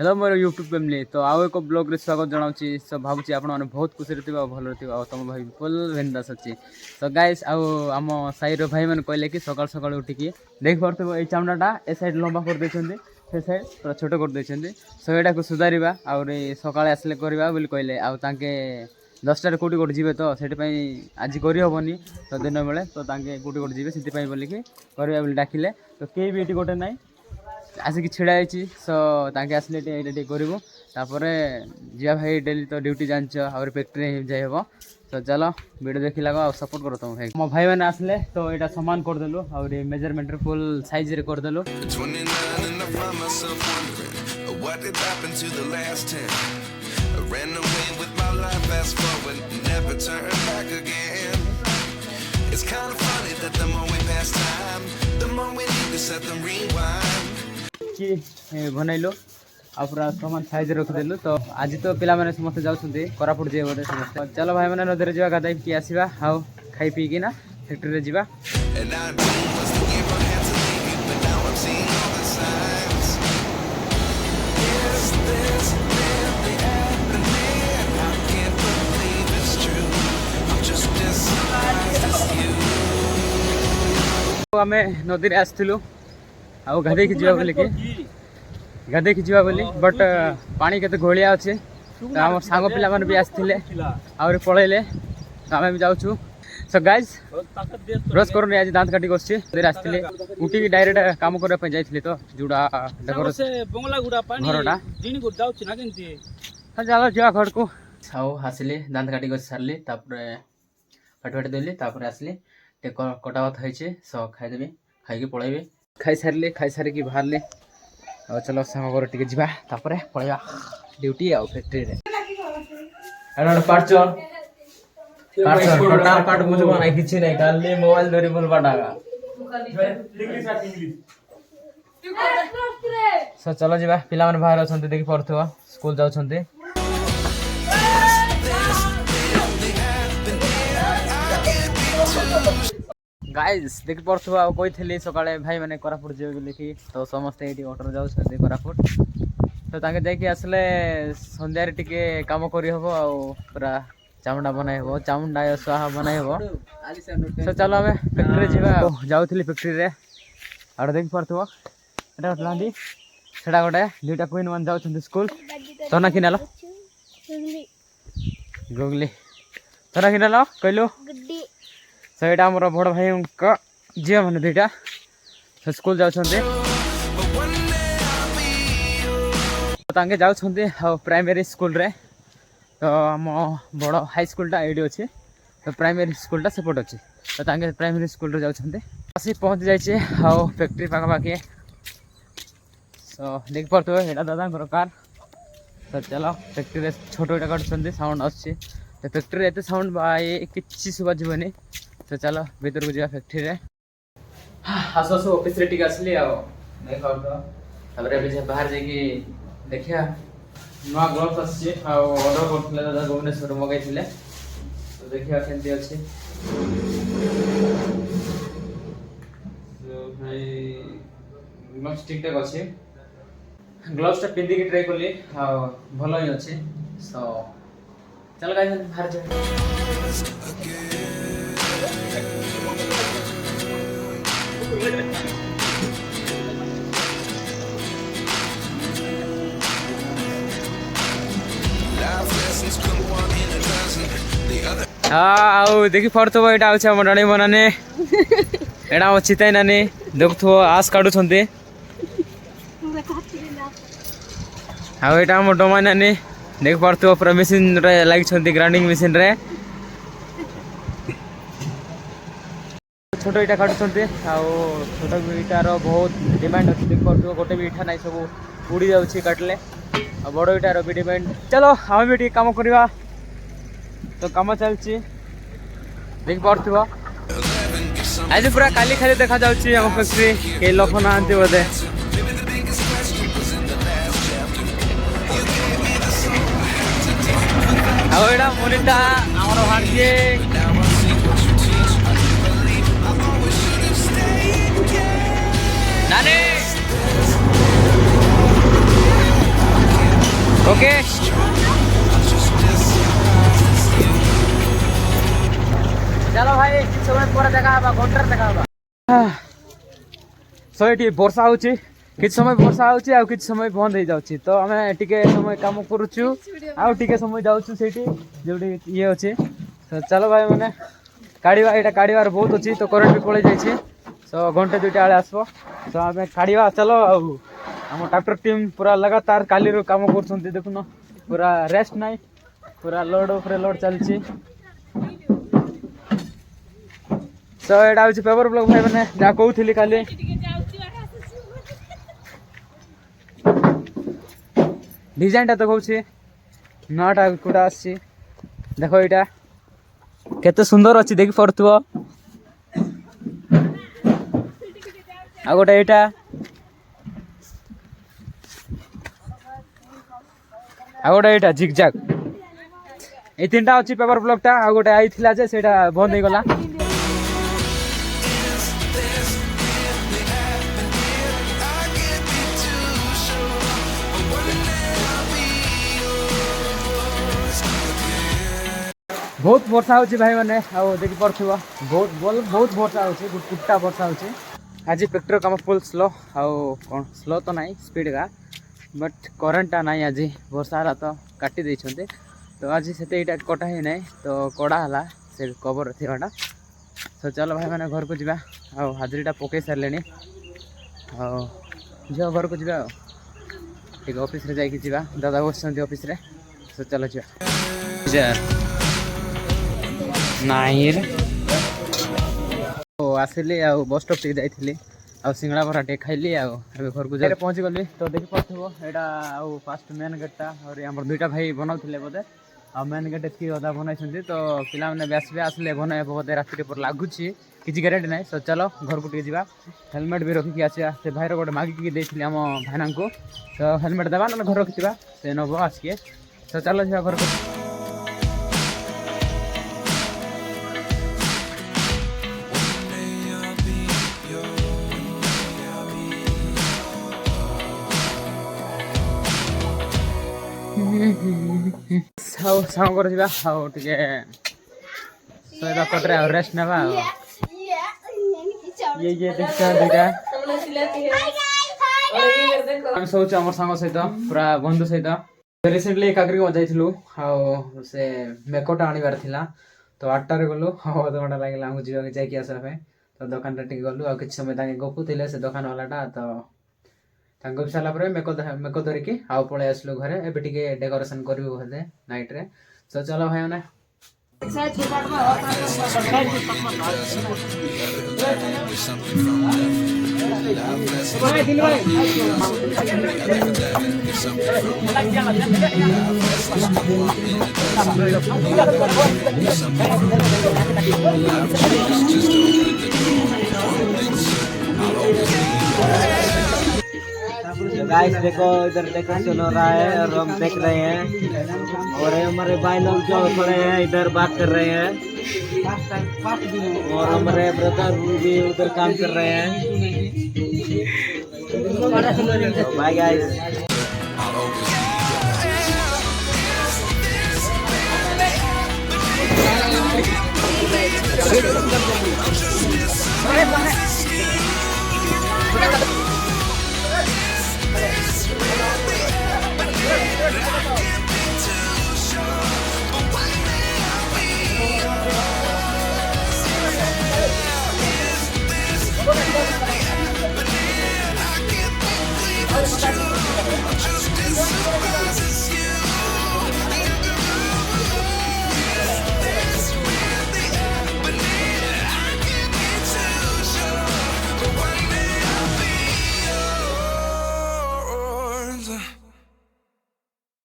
hello मोर YouTube family तो आउ एक ब्लॉग रे स्वागत जनाऊँगी सो भावुँ आप बहुत खुशी थी भल थी तुम भाई फुल बिंदास अच्छी तो गाइस आम साईर भाई मैंने कहले कि सकाल सकाल उठिकी देख पार्थ ये चामड़ाटा ए साइड लंबा कर देछन्ती से साइड पूरा छोट कर देछन्ती सो एटा को सुधारिबा और सकाळे आसले करबा बोली कहले आ तांके 10टार कोटी कोटी जीवे तो से आज करहबनी तो दिन बेले तो तांके कोटी कोटी जीवे से बोलिकी करबा बोली डाकिले तो कई भी ये गोटे नाई आसिक छिड़ा सो ताके आसले ये करूँ तापर जिया भाई डेली तो ड्यूटी जाच और फैक्ट्री जाए हम तो चलो वीडियो देखी लगा और सपोर्ट करो तुम भाई मो भाई मैंने आसले तो यहाँ सामान करदेलु और मेजरमेंट फुल साइज रे करदेलु बनइलु आ पूरा सामान साइज रखिदेलु तो आज तो पिला माने समस्त जाउछन्ती कोरापुट जे बोले समस्त चलो भाई माने नदीरे जीवा गादाई कि आसीबा हाउ खाई पी कि ना फैक्ट्री रे जीवा आमे नदी रे आस्थिलु आ गाधे की जीवा बोली कि गाधे की जीवा बोली बट पानी केते घोलिया अच्छे तो आम सांग पिला माने भी आस्थिले आउर पळैले तो आमे भी जाउछु सो गाइस ब्रश करनी आज दांत काटी करछि देर आस्थिले उठी डायरेक्ट काम करे पे जाइथिले तो जुडा डेकोर से बंगला गुडा पानी घरटा जिनी को जाउछि ना केनती हा चलो जीवा घर को छाओ हासिले दांत काटी कर सारली तापर फटफट देली तापर आसली ते कटा भात होइछे सो खाइ देबी खाइ के पळैबे खाइ सारी की बाहरले और चलो सांग घर टिके जीवा तापर पळैबा ड्यूटी आ फैक्ट्री रे एडा पार्चर टोटाल पार्ट बुझबो ना किछि नै खाली मोबाइल धरि बोल बाडागा सो चलो जीवा पिला मन बाहर अछन्ते देखि पड़थवा स्कूल जाउछन्ते गाइस देखि पड़थवा कइथली सकाळे भाई माने कोरापुट जे लिखि तो समस्त एटी ऑटो जाउछन्ते कोरापुट तो ताके जाई कि आसले संध्या रे टिके काम करी हबो आ पूरा चामुंडा बनाई हबो चामुंडा स्वाहा बनाई हबो तो चलो हमें फैक्ट्री जीवा जाउथली फैक्ट्री रे आरो देखि पड़थवा एटा लांडी सेडा गोटे दुटा क्वीन वन जाउछन्ते स्कूल तो ना किनालो गुगली तो ना किनालो कइलो गुड्डी सो यहाँ आम बड़ भाई झील मैंने दुईटा स्कूल जाते जाऊँ प्राइमरी स्कूल रे तो आम बड़ हाई स्कूलटा ये अच्छे तो प्राइमरी स्कूलटा सेपट अच्छे तो प्राइमरी स्कूल रे जाते आसी पहुँची जाइए आउ फैक्ट्री पाखापाखि सो देख पार्थ यहाँ दादा कार तो चलो फैक्ट्री छोट इटा काटुंट साउंड आसुच्छी तो फैक्ट्री एत साउंड कि शुभाजी तो चलो भीतर को जा फैक्ट्री रे आसो आसो ऑफिस रे टिक आसली आ देख तापर अभी बाहर जाके देखिया नवा ग्लोव्स आसी आ ऑर्डर करथिले दादा भुवनेश्वर मगाइथिले तो देखिया केनती अछि तो भाई ग्लोव्स ठीक ठाक अछि ग्लोव्स ता पिंदी के ट्राई करली आ भलो ही अछि सो चल गाइस बाहर जा हाँ देखी पड़थो यहाँ अच्छे मंडाणी बनाने यहाँ चिताई नानी देखो आस काटुंट आम डोमा नानी देख पार्थो पूरा मेसीन लगी ग्राइंडिंग मेसीन रे छोट इटा काटुंट छोट इटार बहुत डिमांड अच्छे देख पार्थो गोटे भी इटा ना सब उड़ी जाऊँगी काटले बड़ इटार भी डिमांड चलो आम भी काम करवा तो कम चलती देख पार्थो आज पूरा काली खाली देखा जाऊँगी आम फैक्ट्री कई लोक ना बोधे आड़ा मुनिटा आमर भाणजी नानी ओके चलो भाई किसी समय पर देखा घंटार देखा सो ये वर्षा होची किसी समय वर्षा होची आ किसी समय बंद हो जाउची तो आमे टिके समय काम करूछु आ टिके समय जाउछु सेठी जोडी ये अछि तो चलो भाई माने काढिवा एटा काढिवार बहुत अछि तो करंट भी पळे जाय छी सो घंटे दुटा आले आसबो तो आमे काढिवा चलो आ हम ट्रैक्टर टीम पूरा लगातार काली रो काम करछन्ती देखुनो पूरा रेस्ट नाही पूरा लोड ऊपर लोड चलची सो एटा होची पेपर ब्लॉक भाई माने जा कहउथिली काली डिजाइन टा तो कहूँ नटा कूटा आसी देख यहाँ केते सुंदर अच्छी देखी पड़ुव आ गोटे यहाँ आ गोटे यहाँ जिगजाग ये तीन टा अच्छी पेपर ब्लॉक टा आ गोटे आई जे सेटा बंद हो गला बहुत वर्षा होची भाई माने आ देखि पड़थुवा बहुत वर्षा होची कुट्टा वर्षा होची आज ट्रैक्टर काम फुल स्लो आ कोन स्लो तो नहीं स्पीड का बट करंट नहीं आज वर्षा रा तो काटी दे छते तो आज सेते इटा कटा ही नहीं तो कड़ा हला से कवर थिवाटा तो चलो भाई माने घर को जिबा आ हाजरीटा पके सरलेनी आ जो घर को जिबा ठीक ऑफिस रे जाई कि जिबा दादा बसंती ऑफिस रे तो चलो जिबा नाइर ओ आसिली आ बस स्टॉप टिक जाइथिली आ सिंगड़ा बरा टे खाइली आ घर को जारे पहुंच गली तो देखि पड़थबो एटा आ फास्ट मेन गेटटा और हमर दुईटा भाई बनाउथिले बोदे आ मेन गेट की ओदा बनाइछन्ती तो पिला माने बेसबे आसले बनाए बोदे रात्रि पर लागुची किछि गारंटी नै सो चलो घर को टिक जिबा हेलमेट भी रखि के आछिया से भाईरो गोटे मागी के देथिली हम भाइना को तो हेलमेट देबा न घर रखिबा से नबो आसके तो चलो जिबा घर को सांग कर जिबा आ टिके सोइबा कटरे आ रेस्ट नेबा ये देखता दुटा हम सोच हमर संग सहित पूरा बंधु सहित रिसेंटली काकरी को जाइथिलु आ से मेकोटा आनिबार थिला तो 8टा रे गलु आ आधा घंटा लागला हम जीवा के जाय के आसा पे तो दुकान रे टिके गलु आ किछ समय ताके गपु थिले से दुकान वालाटा तो तांको साला पर मेको धरी के आउ पळे आसलो घरे एबे टिके डेकोरेशन करबो होते नाइट रे सो चलो भाई माने गाइस देखो इधर डेकोरेशन हो रहा है और हम देख रहे हैं और हमारे भाई लोग जो खड़े हैं इधर बात कर रहे हैं और हमारे ब्रदर भी उधर काम कर रहे हैं बाय गाइस